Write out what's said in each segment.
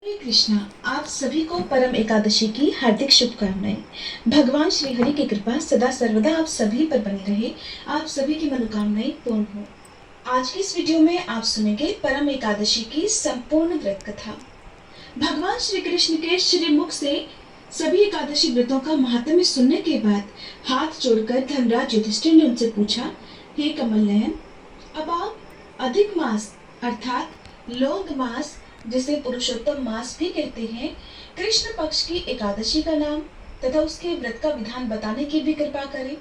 हरे कृष्णा। आप सभी को परम एकादशी की हार्दिक शुभकामनाएं। भगवान श्री हरि की कृपा सदा सर्वदा आप सभी पर बनी रहे। आप सभी की मनोकामनाएं पूर्ण हो। आज की इस वीडियो में आप सुनेंगे परम एकादशी की संपूर्ण व्रत कथा। भगवान श्री कृष्ण के श्रीमुख से सभी एकादशी व्रतों का महात्म्य सुनने के बाद हाथ जोड़कर धर्मराज युधिष्ठिर ने उनसे पूछा, हे कमल नयन, अब आप अधिक मास अर्थात लोंग मास, जिसे पुरुषोत्तम मास भी कहते हैं, कृष्ण पक्ष की एकादशी का नाम तथा उसके व्रत का विधान बताने की भी कृपा करें।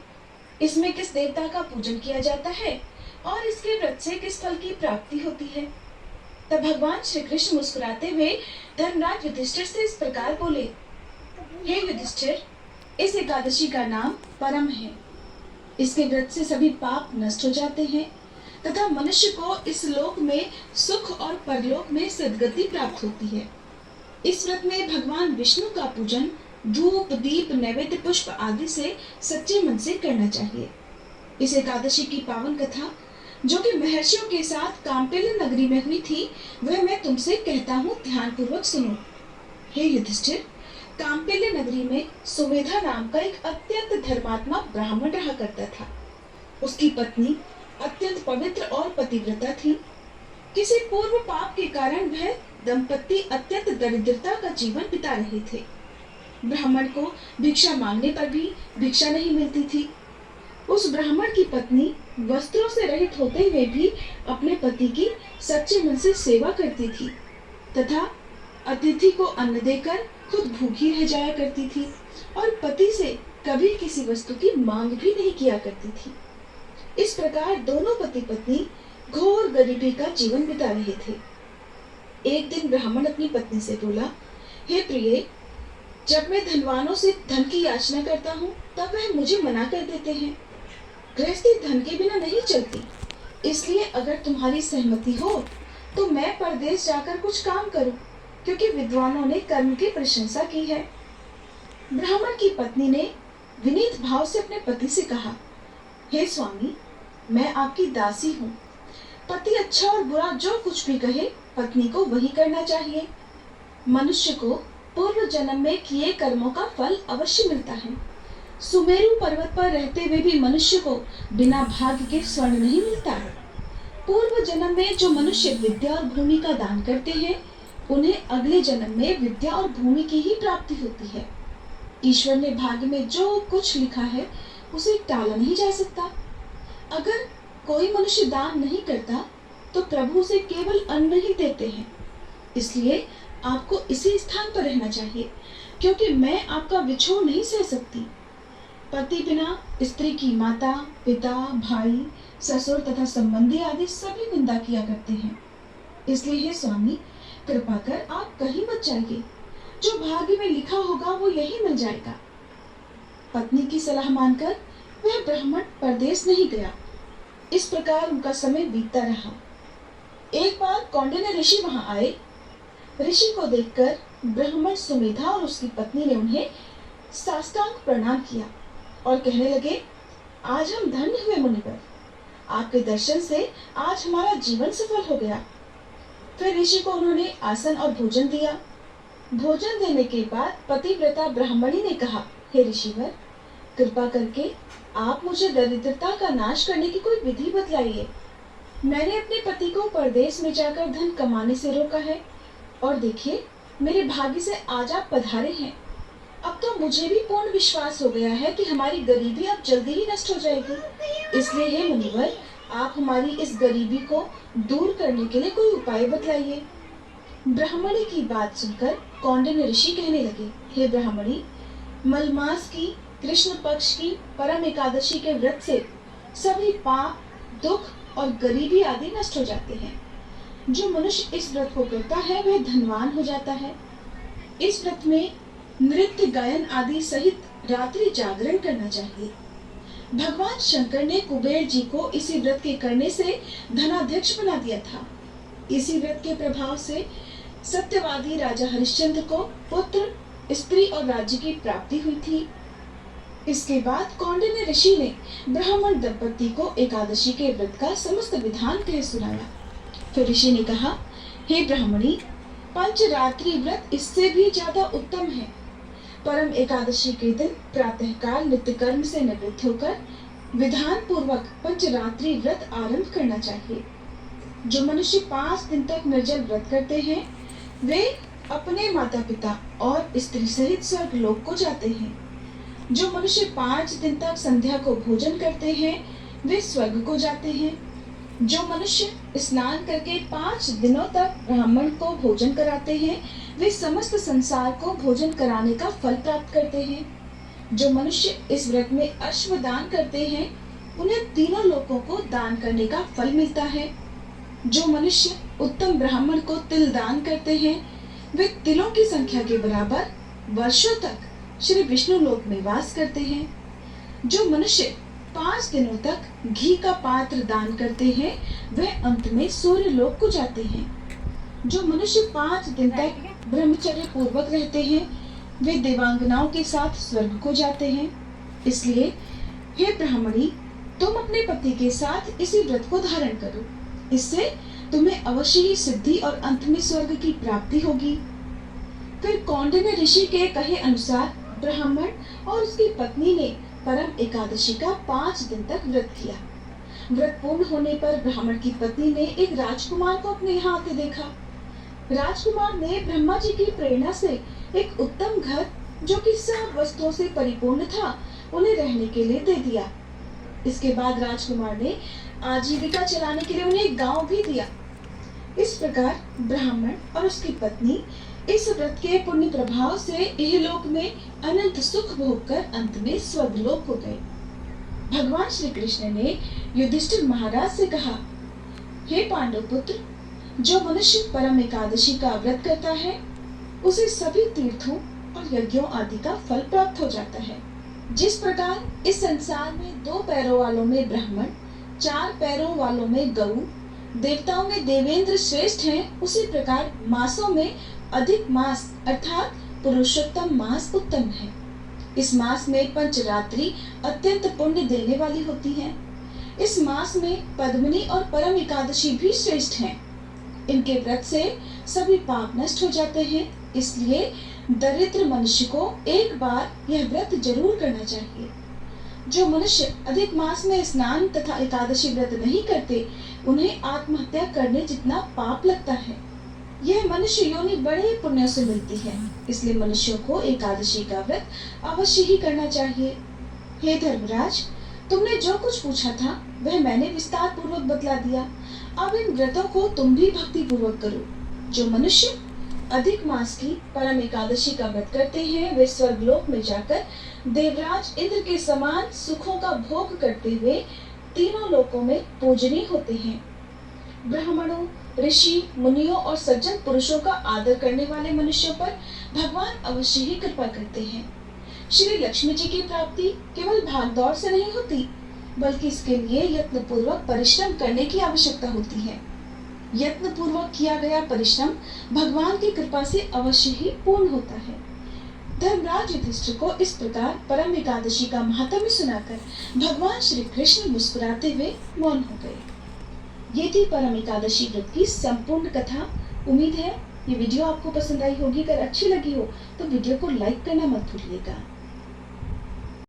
इसमें किस देवता का पूजन किया जाता है और इसके व्रत से किस फल की प्राप्ति होती है। तब भगवान श्री कृष्ण मुस्कुराते हुए धर्मराज युधिष्ठिर से इस प्रकार बोले, हे युधिष्ठिर, इस एकादशी का नाम परम है। इसके व्रत से सभी पाप नष्ट हो जाते हैं तथा मनुष्य को इस लोक में सुख और परलोक में सद्गति प्राप्त होती है। इस व्रत में भगवान विष्णु का पूजन धूप दीप नैवेद्य पुष्प आदि से सच्चे मन से करना चाहिए। इस एकादशी की पावन कथा जो कि महर्षियों के साथ कांपिल्य नगरी में हुई थी, वह मैं तुमसे कहता हूँ, ध्यान पूर्वक सुनो। हे युधिष्ठिर, कांपिल्य नगरी में सुमेधा नाम का एक अत्यंत धर्मात्मा ब्राह्मण रहा करता था। उसकी पत्नी अत्यंत पवित्र और पतिव्रता थी। किसी पूर्व पाप के कारण वह दंपति अत्यंत दरिद्रता का जीवन बिता रहे थे। ब्राह्मण को भिक्षा मांगने पर भी भिक्षा नहीं मिलती थी। उस ब्राह्मण की पत्नी वस्त्रों से रहित होते हुए भी अपने पति की सच्चे मन से सेवा करती थी तथा अतिथि को अन्न देकर खुद भूखी रह जाया करती थी और पति से कभी किसी वस्तु की मांग भी नहीं किया करती थी। इस प्रकार दोनों पति पत्नी घोर गरीबी का जीवन बिता रहे थे। एक दिन ब्राह्मण अपनी पत्नी से बोला, हे प्रिय, जब मैं धनवानों से धन की याचना करता हूँ तब वह मुझे मना कर देते हैं। गृहस्थी धन के बिना नहीं चलती, इसलिए अगर तुम्हारी सहमति हो तो मैं परदेश जाकर कुछ काम करूं, क्योंकि विद्वानों ने कर्म की प्रशंसा की है। ब्राह्मण की पत्नी ने विनीत भाव से अपने पति से कहा, हे स्वामी, मैं आपकी दासी हूँ। पति अच्छा और बुरा जो कुछ भी कहे, पत्नी को वही करना चाहिए। मनुष्य को पूर्व जन्म में किए कर्मों का फल अवश्य मिलता है। सुमेरु पर्वत पर रहते हुए भी मनुष्य को बिना भाग्य के स्वर्ण नहीं मिलता है। पूर्व जन्म में जो मनुष्य विद्या और भूमि का दान करते हैं, उन्हें अगले जन्म में विद्या और भूमि की ही प्राप्ति होती है। ईश्वर ने भाग्य में जो कुछ लिखा है उसे टाला नहीं जा सकता। अगर कोई मनुष्य दान नहीं करता तो प्रभु उसे केवल अन्न ही देते हैं। इसलिए आपको इसी स्थान पर रहना चाहिए, क्योंकि मैं आपका विछोड़ नहीं सह सकती। पति बिना स्त्री की माता पिता भाई ससुर तथा संबंधी आदि सभी निंदा किया करते हैं। इसलिए हे स्वामी, कृपा कर आप कहीं मत जाइए। जो भाग्य में लिखा होगा वो यही मिल जाएगा। पत्नी की सलाह मानकर वह ब्राह्मण परदेश नहीं गया। इस प्रकार उनका समय बीतता रहा। एक बार कौंडिन्य ऋषि वहां आए। ऋषि को देखकर ब्राह्मण सुमेधा और उसकी पत्नी ने उन्हें साष्टांग प्रणाम किया और कहने लगे, आज हम धन्य हुए मुनिवर, आपके दर्शन से आज हमारा जीवन सफल हो गया। फिर ऋषि को उन्होंने आसन और भोजन दिया। भोजन देने के बाद पतिव्रता ब्राह्मणी ने कहा, हे ऋषिवर, कृपा करके आप मुझे दरिद्रता का नाश करने की कोई विधि बतलाइए। मैंने अपने पति को परदेश में जाकर धन कमाने से रोका है और देखिए, मेरे भाग्य से आज आप पधारे हैं। अब तो मुझे भी पूर्ण विश्वास हो गया है कि हमारी गरीबी अब जल्दी ही नष्ट हो जाएगी। इसलिए हे मुनिवर, आप हमारी इस गरीबी को दूर करने के लिए कोई उपाय बतलाइए। ब्राह्मणी की बात सुनकर कौंडिन्य ऋषि कहने लगे, हे ब्राह्मणी, मलमास की कृष्ण पक्ष की परम एकादशी के व्रत से सभी पाप दुख और गरीबी आदि नष्ट हो जाते हैं। जो मनुष्य इस व्रत को करता है वह धनवान हो जाता है। इस व्रत में नृत्य गायन आदि सहित रात्रि जागरण करना चाहिए। भगवान शंकर ने कुबेर जी को इसी व्रत के करने से धनाध्यक्ष बना दिया था। इसी व्रत के प्रभाव से सत्यवादी राजा हरिश्चंद्र को पुत्र स्त्री और राज्य की प्राप्ति हुई थी। इसके बाद कौंडिन्य ऋषि ने ब्राह्मण दंपति को एकादशी के व्रत का समस्त विधान कह सुनाया। फिर ऋषि ने कहा, हे ब्राह्मणी, पंचरात्रि व्रत इससे भी ज्यादा उत्तम है। परम एकादशी के दिन प्रातःकाल नित्य कर्म से निवृत्त होकर विधान पूर्वक पंचरात्रि व्रत आरंभ करना चाहिए। जो मनुष्य 5 दिन तक निर्जल व्रत करते हैं वे अपने माता पिता और स्त्री सहित स्वर्ग लोक को जाते हैं। जो मनुष्य 5 दिन तक संध्या को भोजन करते हैं वे स्वर्ग को जाते हैं। जो मनुष्य स्नान करके 5 दिनों तक ब्राह्मण को भोजन कराते हैं वे समस्त संसार को भोजन कराने का फल प्राप्त करते हैं। जो मनुष्य इस व्रत में अश्व दान करते हैं उन्हें तीनों लोकों को दान करने का फल मिलता है। जो मनुष्य उत्तम ब्राह्मण को तिल दान करते हैं वे तिलों की संख्या के बराबर वर्षों तक श्री विष्णु लोक में वास करते हैं। जो मनुष्य 5 दिनों तक घी का पात्र दान करते हैं वह अंत में सूर्य लोक को जाते हैं। जो मनुष्य 5 दिन तक ब्रह्मचर्य पूर्वक रहते हैं वे देवांगनाओं के साथ स्वर्ग को जाते हैं। इसलिए हे ब्राह्मणी, तुम अपने पति के साथ इसी व्रत को धारण करो, इससे तुम्हें अवश्य ही सिद्धि और अंत में स्वर्ग की प्राप्ति होगी। फिर कौंडिन्य ऋषि के कहे अनुसार ब्राह्मण और उसकी पत्नी ने परम एकादशी का 5 दिन तक व्रत किया। व्रत पूर्ण होने पर ब्राह्मण की पत्नी ने एक राजकुमार को अपने यहाँ आते देखा। राजकुमार ने ब्रह्मा जी की प्रेरणा से एक उत्तम घर जो कि सब वस्तुओं से परिपूर्ण था उन्हें रहने के लिए दे दिया। इसके बाद राजकुमार ने आजीविका चलाने के लिए उन्हें एक गांव भी दिया। इस प्रकार ब्राह्मण और उसकी पत्नी इस व्रत के पुण्य प्रभाव से इहलोक में अनंत सुख भोग कर अंत में स्वर्गलोक हो गए। भगवान श्री कृष्ण ने युधिष्ठिर महाराज से कहा, हे पांडव पुत्र, जो मनुष्य परम एकादशी का व्रत करता है उसे सभी तीर्थों और यज्ञों आदि का फल प्राप्त हो जाता है। जिस प्रकार इस संसार में 2 पैरों वालों में ब्राह्मण, 4 पैरों वालों में गऊ, देवताओं में देवेंद्र श्रेष्ठ हैं, उसी प्रकार मासों में अधिक मास अर्थात पुरुषोत्तम मास उत्तम है। इस मास में पंचरात्रि अत्यंत पुण्य देने वाली होती हैं। इस मास में पद्मिनी और परम एकादशी भी श्रेष्ठ हैं। इनके व्रत से सभी पाप नष्ट हो जाते हैं। इसलिए दरिद्र मनुष्य को एक बार यह व्रत जरूर करना चाहिए। जो मनुष्य अधिक मास में स्नान तथा एकादशी व्रत नहीं करते उन्हें आत्महत्या करने जितना पाप लगता है। यह मनुष्य योनि बड़े पुण्य से मिलती है। इसलिए मनुष्यों को एकादशी का व्रत अवश्य ही करना चाहिए। हे धर्मराज, तुमने जो कुछ पूछा था वह मैंने विस्तार पूर्वक बतला दिया। अब इन व्रतों को तुम भी भक्ति पूर्वक करो। जो मनुष्य अधिक मास की परम एकादशी का व्रत करते हैं वे स्वर्गलोक में जाकर देवराज इंद्र के समान सुखों का भोग करते हुए तीनों लोकों में पूजनीय होते हैं। ब्राह्मणों, ऋषि, मुनियों और सज्जन पुरुषों का आदर करने वाले मनुष्यों पर भगवान अवश्य ही कृपा करते हैं। श्री लक्ष्मी जी की प्राप्ति केवल भागदौड़ से नहीं होती बल्कि इसके लिए यत्न पूर्वक परिश्रम करने की आवश्यकता होती है। यत्न पूर्वक किया गया परिश्रम भगवान की कृपा से अवश्य ही पूर्ण होता है। धर्मराज युधिष्ठिर को इस प्रकार परम एकादशी का महात्म्य सुनाकर भगवान श्री कृष्ण मुस्कुराते हुए मौन हो गए। ये थी परम एकादशी व्रत की संपूर्ण कथा। उम्मीद है ये वीडियो आपको पसंद आई होगी। अगर अच्छी लगी हो तो वीडियो को लाइक करना मत भूलिएगा।